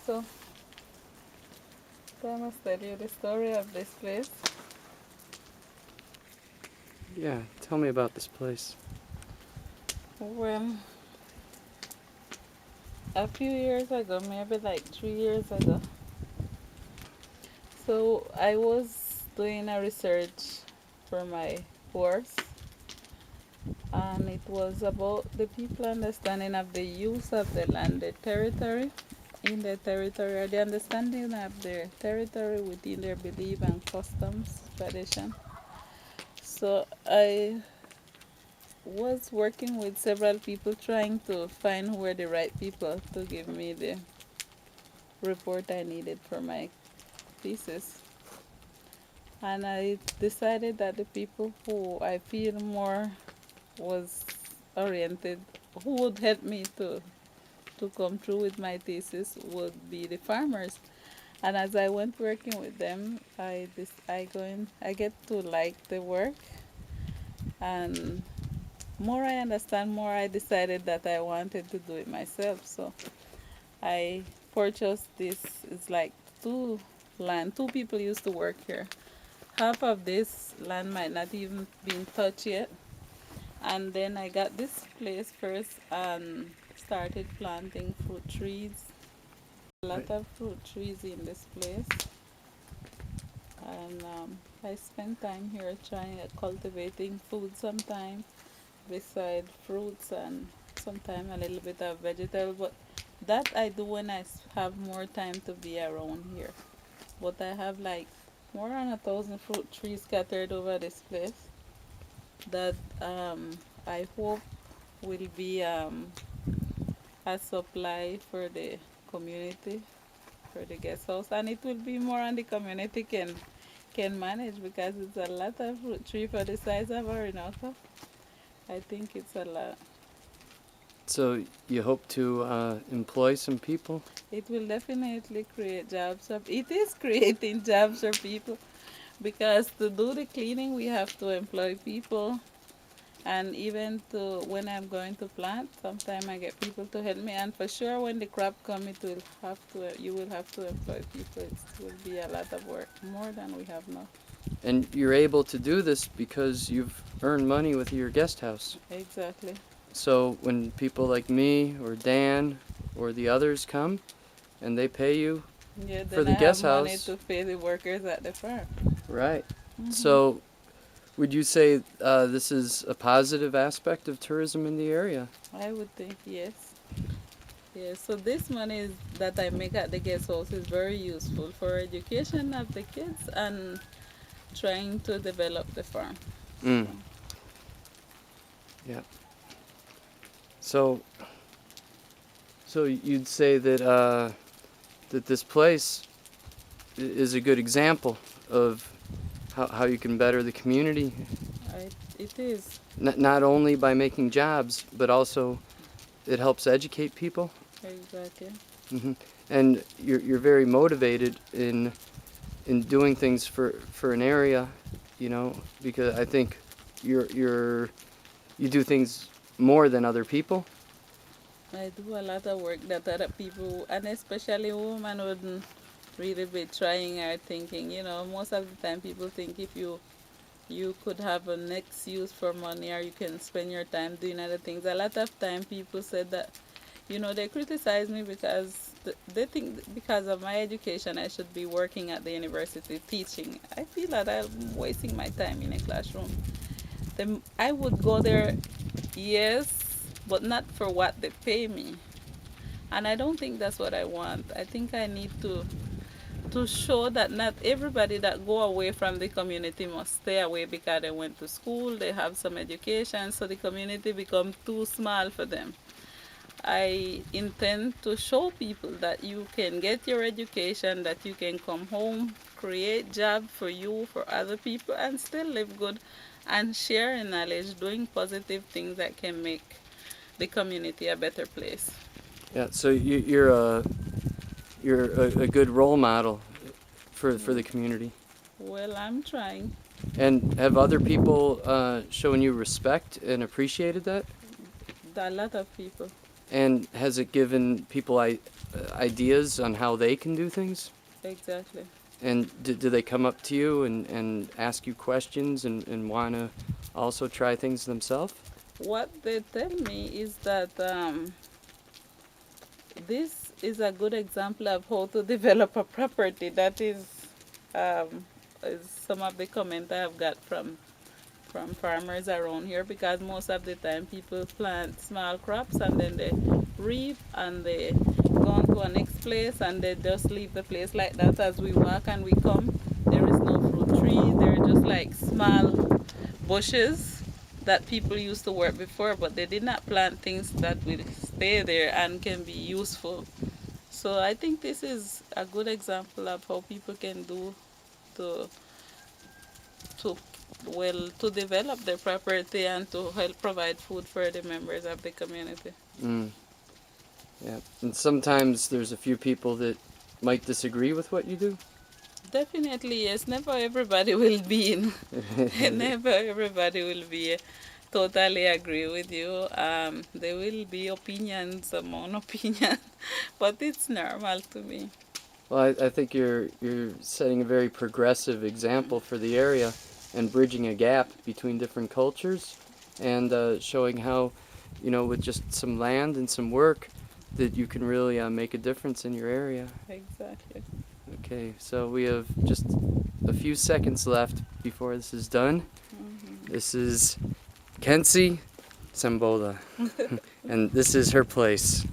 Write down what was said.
So, I must tell you the story of this place. Yeah, tell me about this place. Well, a few years ago, maybe like 3 years ago, so I was doing a research for my course, and it was about the people understanding of the use of the land, the territory, in the territory, or the understanding of their territory within their belief and customs, tradition. So I was working with several people trying to find who were the right people to give me the report I needed for my thesis. And I decided that the people who I feel more was oriented, who would help me to come through with my thesis would be the farmers. And as I went working with them, I get to like the work, and more I understand, more I decided that I wanted to do it myself. So I purchased this. It's like two land. Two people used to work here. Half of this land might not even been touched yet. And then I got this place first and started planting fruit trees. A lot Right. of fruit trees in this place. And I spend time here trying cultivating food sometime beside fruits, and sometimes a little bit of vegetable. But that I do when have more time to be around here. But I have like more than 1,000 fruit trees scattered over this place that I hope will be a supply for the community, for the guest house, and it will be more on the community can manage, because it's a lot of fruit tree for the size of Orinoco. I think it's a lot. So you hope to employ some people? It will definitely create jobs. It is creating jobs for people, because to do the cleaning we have to employ people, and even to when I'm going to plant, sometimes I get people to help me. And for sure, when the crop come, it will have to you will have to employ people. It will be a lot of work, more than we have now. And you're able to do this because you've earned money with your guest house. Exactly. So when people like me or Dan or the others come and they pay you Yeah, for then the I have guest money house, to pay the workers at the farm. right? Hmm. So would you say this is a positive aspect of tourism in the area? I would think yes. Yes, so this money that I make at the guest house is very useful for education of the kids and trying to develop the farm. Mm, So, yeah. So so you'd say that that this place is a good example of how you can better the community, it is. not only by making jobs, but also it helps educate people. Exactly. Hmm. And you're very motivated in doing things for an area, because I think you do things more than other people. I do a lot of work that other people, and especially women, wouldn't really be trying or thinking. Most of the time people think if you could have a next use for money, or you can spend your time doing other things. A lot of time people said that, they criticize me because they think because of my education I should be working at the university teaching. I feel that I'm wasting my time in a classroom. I would go there, yes, but not for what they pay me. And I don't think that's what I want. I think I need to show that not everybody that go away from the community must stay away because they went to school, they have some education, so the community become too small for them. I intend to show people that you can get your education, that you can come home, create job for you, for other people, and still live good and share knowledge, doing positive things that can make the community a better place. Yeah. So you're a good role model for the community. Well, I'm trying. And have other people shown you respect and appreciated that? A lot of people. And has it given people ideas on how they can do things? Exactly. And do they come up to you and ask you questions and want to also try things themselves? What they tell me is that this is a good example of how to develop a property. That is some of the comment I have got from farmers around here, because most of the time people plant small crops and then they reap and they go on to a next place and they just leave the place like that. As we walk and we come, there is no fruit tree. They're just like small bushes that people used to work before, but they did not plant things that will stay there and can be useful. So I think this is a good example of how people can do to to to develop their property and to help provide food for the members of the community. Mm, yeah. And sometimes there's a few people that might disagree with what you do. Definitely, yes. Never everybody will be in. Never everybody will be totally agree with you. There will be opinions among opinion, but it's normal to me. Well, I think you're setting a very progressive example for the area and bridging a gap between different cultures and showing how, with just some land and some work, that you can really make a difference in your area. Exactly. Okay, so we have just a few seconds left before this is done. Mm-hmm. This is Kensy Sambola, and this is her place.